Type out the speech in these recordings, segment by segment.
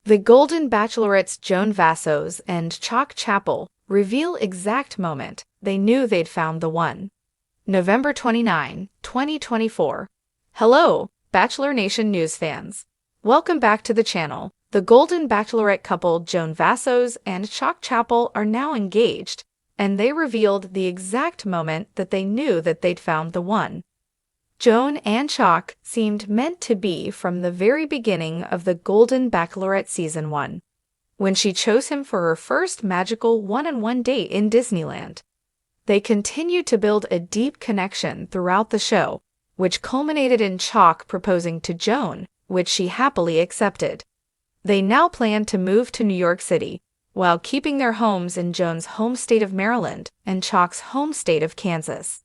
The Golden Bachelorette's Joan Vassos and Chock Chapple reveal exact moment they knew they'd found the one. November 29, 2024. Hello, Bachelor Nation news fans. Welcome back to the channel. The Golden Bachelorette couple Joan Vassos and Chock Chapple are now engaged, and they revealed the exact moment that they knew that they'd found the one. Joan and Chock seemed meant to be from the very beginning of the Golden Bachelorette Season 1, when she chose him for her first magical one-on-one date in Disneyland. They continued to build a deep connection throughout the show, which culminated in Chock proposing to Joan, which she happily accepted. They now plan to move to New York City, while keeping their homes in Joan's home state of Maryland and Chock's home state of Kansas.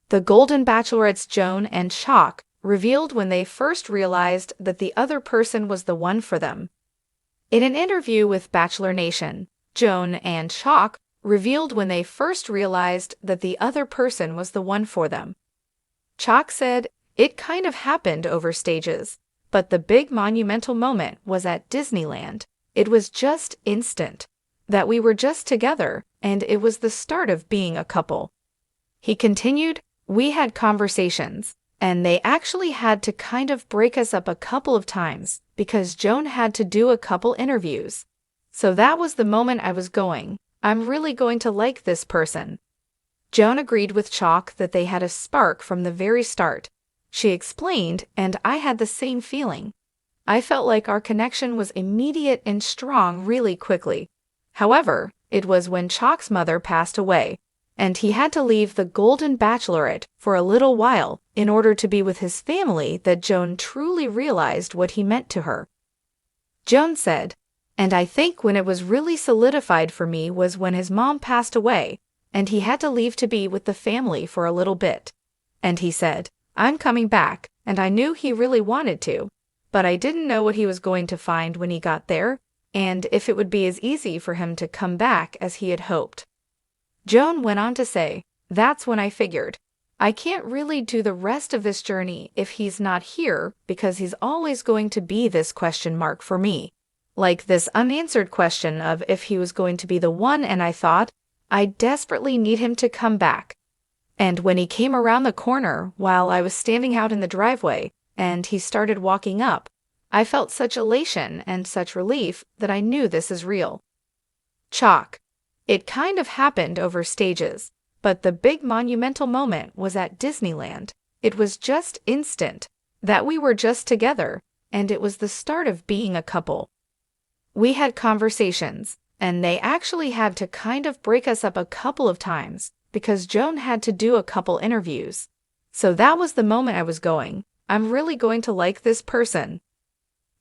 The Golden Bachelorette's Joan and Chock revealed when they first realized that the other person was the one for them. In an interview with Bachelor Nation, Joan and Chock revealed when they first realized that the other person was the one for them. Chock said, "It kind of happened over stages, but the big monumental moment was at Disneyland. It was just instant. That we were just together, and it was the start of being a couple." He continued, "We had conversations, and they actually had to kind of break us up a couple of times because Joan had to do a couple interviews. So that was the moment I was going, I'm really going to like this person." Joan agreed with Chock that they had a spark from the very start. She explained, "And I had the same feeling. I felt like our connection was immediate and strong really quickly. However, it was when Chock's mother passed away, and he had to leave the Golden Bachelorette for a little while in order to be with his family that Joan truly realized what he meant to her." Joan said, "And I think when it was really solidified for me was when his mom passed away, and he had to leave to be with the family for a little bit. And he said, 'I'm coming back,' and I knew he really wanted to, but I didn't know what he was going to find when he got there, and if it would be as easy for him to come back as he had hoped." Joan went on to say, "That's when I figured, I can't really do the rest of this journey if he's not here because he's always going to be this question mark for me. Like this unanswered question of if he was going to be the one, and I thought, I desperately need him to come back. And when he came around the corner while I was standing out in the driveway and he started walking up, I felt such elation and such relief that I knew this is real." Chock. "It kind of happened over stages, but the big monumental moment was at Disneyland. It was just instant. That we were just together, and it was the start of being a couple. We had conversations, and they actually had to kind of break us up a couple of times because Joan had to do a couple interviews. So that was the moment I was going, I'm really going to like this person."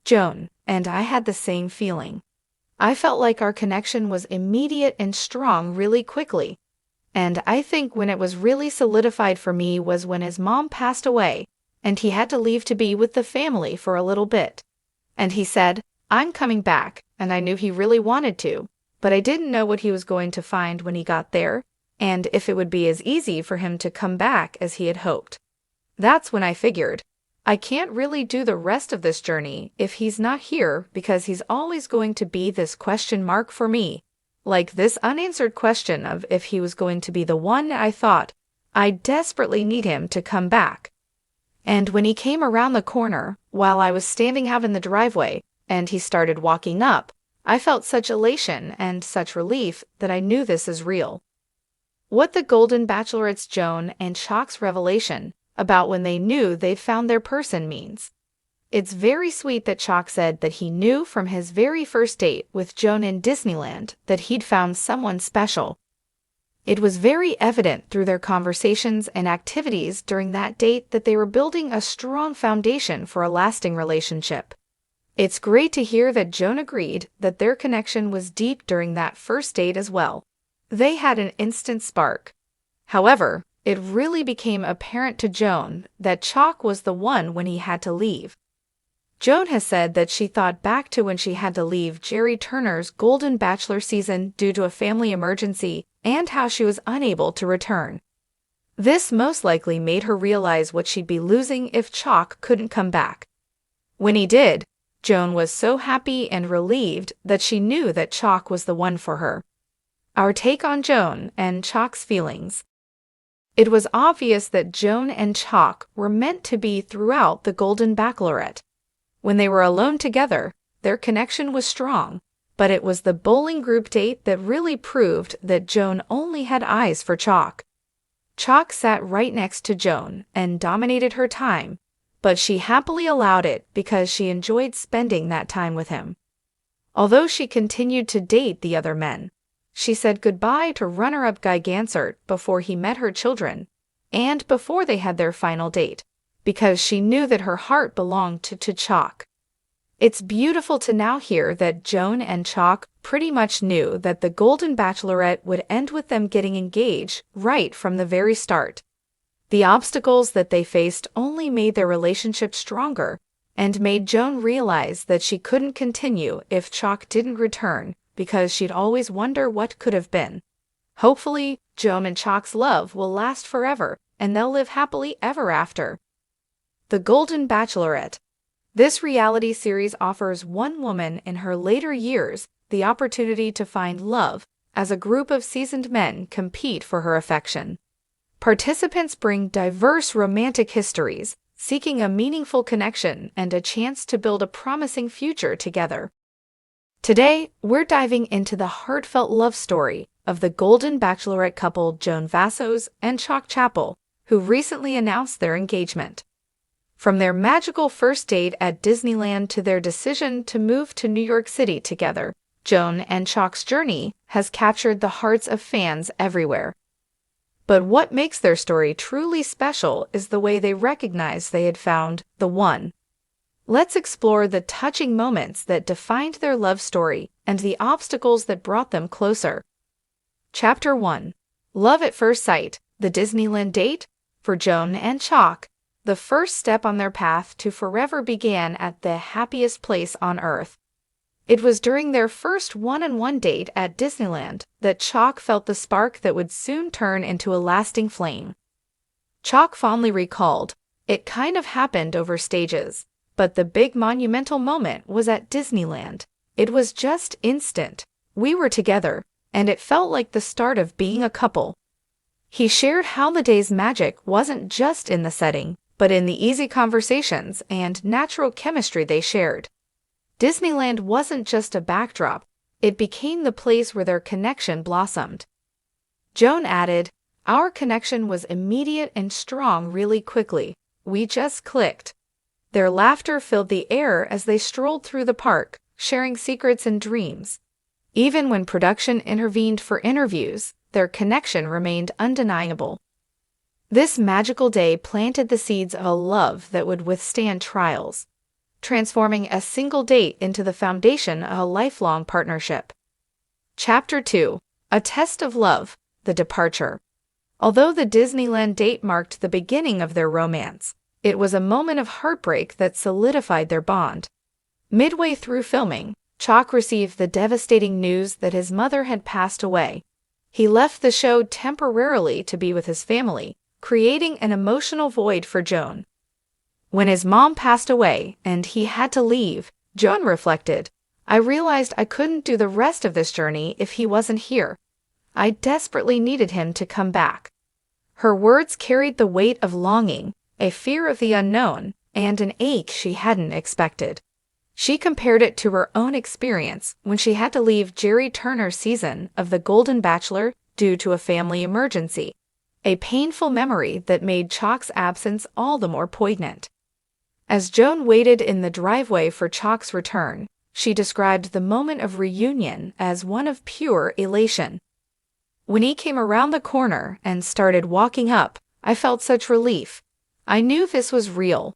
Joan. "And I had the same feeling. I felt like our connection was immediate and strong really quickly. And I think when it was really solidified for me was when his mom passed away, and he had to leave to be with the family for a little bit. And he said, 'I'm coming back,' and I knew he really wanted to, but I didn't know what he was going to find when he got there, and if it would be as easy for him to come back as he had hoped. That's when I figured, I can't really do the rest of this journey if he's not here because he's always going to be this question mark for me. Like this unanswered question of if he was going to be the one, I thought, I desperately need him to come back. And when he came around the corner while I was standing out in the driveway and he started walking up, I felt such elation and such relief that I knew this is real." What the Golden Bachelorette's Joan and Chock's revelation about when they knew they'd found their person means. It's very sweet that Chock said that he knew from his very first date with Joan in Disneyland that he'd found someone special. It was very evident through their conversations and activities during that date that they were building a strong foundation for a lasting relationship. It's great to hear that Joan agreed that their connection was deep during that first date as well. They had an instant spark. However, it really became apparent to Joan that Chock was the one when he had to leave. Joan has said that she thought back to when she had to leave Jerry Turner's Golden Bachelor season due to a family emergency and how she was unable to return. This most likely made her realize what she'd be losing if Chock couldn't come back. When he did, Joan was so happy and relieved that she knew that Chock was the one for her. Our take on Joan and Chock's feelings. It was obvious that Joan and Chock were meant to be throughout the Golden Bachelorette. When they were alone together, their connection was strong, but it was the bowling group date that really proved that Joan only had eyes for Chock. Chock sat right next to Joan and dominated her time, but she happily allowed it because she enjoyed spending that time with him. Although she continued to date the other men, she said goodbye to runner-up Guy Gansert before he met her children, and before they had their final date, because she knew that her heart belonged to Chock. It's beautiful to now hear that Joan and Chock pretty much knew that the Golden Bachelorette would end with them getting engaged right from the very start. The obstacles that they faced only made their relationship stronger and made Joan realize that she couldn't continue if Chock didn't return, because she'd always wonder what could have been. Hopefully, Joan and Chock's love will last forever, and they'll live happily ever after. The Golden Bachelorette. This reality series offers one woman in her later years the opportunity to find love as a group of seasoned men compete for her affection. Participants bring diverse romantic histories, seeking a meaningful connection and a chance to build a promising future together. Today, we're diving into the heartfelt love story of the Golden Bachelorette couple Joan Vassos and Chock Chapple, who recently announced their engagement. From their magical first date at Disneyland to their decision to move to New York City together, Joan and Chock's journey has captured the hearts of fans everywhere. But what makes their story truly special is the way they recognize they had found the one. Let's explore the touching moments that defined their love story and the obstacles that brought them closer. Chapter 1. Love at First Sight, the Disneyland date? For Joan and Chock, the first step on their path to forever began at the happiest place on Earth. It was during their first one-on-one date at Disneyland that Chock felt the spark that would soon turn into a lasting flame. Chock fondly recalled, "It kind of happened over stages, but the big monumental moment was at Disneyland. It was just instant. We were together, and it felt like the start of being a couple." He shared how the day's magic wasn't just in the setting, but in the easy conversations and natural chemistry they shared. Disneyland wasn't just a backdrop, it became the place where their connection blossomed. Joan added, "Our connection was immediate and strong really quickly. We just clicked." Their laughter filled the air as they strolled through the park, sharing secrets and dreams. Even when production intervened for interviews, their connection remained undeniable. This magical day planted the seeds of a love that would withstand trials, transforming a single date into the foundation of a lifelong partnership. Chapter 2. A Test of Love, the Departure. Although the Disneyland date marked the beginning of their romance, it was a moment of heartbreak that solidified their bond. Midway through filming, Chock received the devastating news that his mother had passed away. He left the show temporarily to be with his family, creating an emotional void for Joan. When his mom passed away and he had to leave, Joan reflected, "I realized I couldn't do the rest of this journey if he wasn't here. I desperately needed him to come back." Her words carried the weight of longing, a fear of the unknown, and an ache she hadn't expected. She compared it to her own experience when she had to leave Jerry Turner's season of The Golden Bachelor due to a family emergency, a painful memory that made Chock's absence all the more poignant. As Joan waited in the driveway for Chock's return, she described the moment of reunion as one of pure elation. "When he came around the corner and started walking up, I felt such relief. I knew this was real."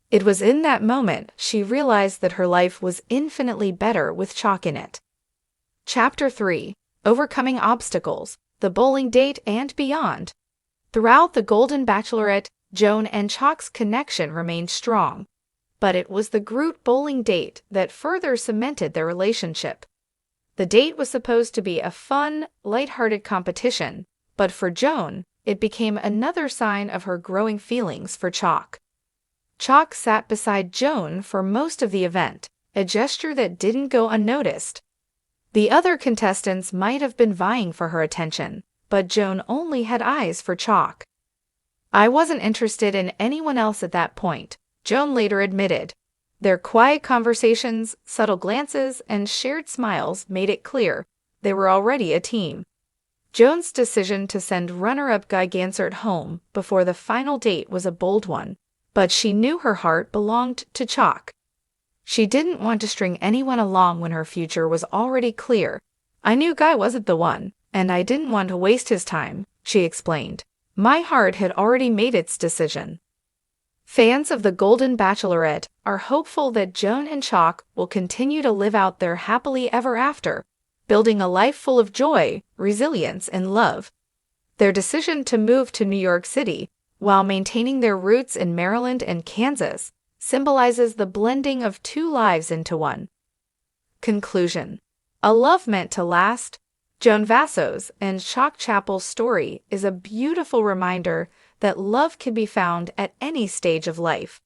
It was in that moment she realized that her life was infinitely better with Chock in it. Chapter 3. Overcoming Obstacles, the Bowling Date and Beyond. Throughout the Golden Bachelorette, Joan and Chock's connection remained strong, but it was the group bowling date that further cemented their relationship. The date was supposed to be a fun, lighthearted competition, but for Joan, it became another sign of her growing feelings for Chock. Chock sat beside Joan for most of the event, a gesture that didn't go unnoticed. The other contestants might have been vying for her attention, but Joan only had eyes for Chock. "I wasn't interested in anyone else at that point," Joan later admitted. Their quiet conversations, subtle glances, and shared smiles made it clear they were already a team. Joan's decision to send runner-up Guy Gansert home before the final date was a bold one, but she knew her heart belonged to Chock. She didn't want to string anyone along when her future was already clear. "I knew Guy wasn't the one, and I didn't want to waste his time," she explained. "My heart had already made its decision." Fans of the Golden Bachelorette are hopeful that Joan and Chock will continue to live out their happily ever after, building a life full of joy, resilience, and love. Their decision to move to New York City, while maintaining their roots in Maryland and Kansas, symbolizes the blending of two lives into one. Conclusion: a love meant to last. Joan Vassos and Chock Chapple's story is a beautiful reminder that love can be found at any stage of life.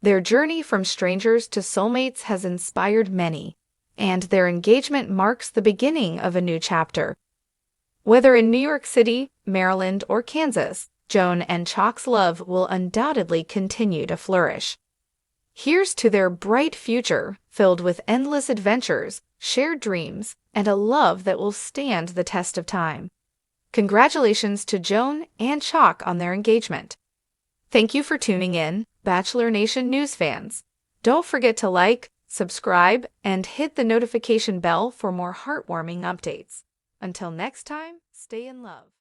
Their journey from strangers to soulmates has inspired many, and their engagement marks the beginning of a new chapter. Whether in New York City, Maryland, or Kansas, Joan and Chock's love will undoubtedly continue to flourish. Here's to their bright future, filled with endless adventures, shared dreams, and a love that will stand the test of time. Congratulations to Joan and Chock on their engagement. Thank you for tuning in, Bachelor Nation news fans. Don't forget to like, subscribe, and hit the notification bell for more heartwarming updates. Until next time, stay in love.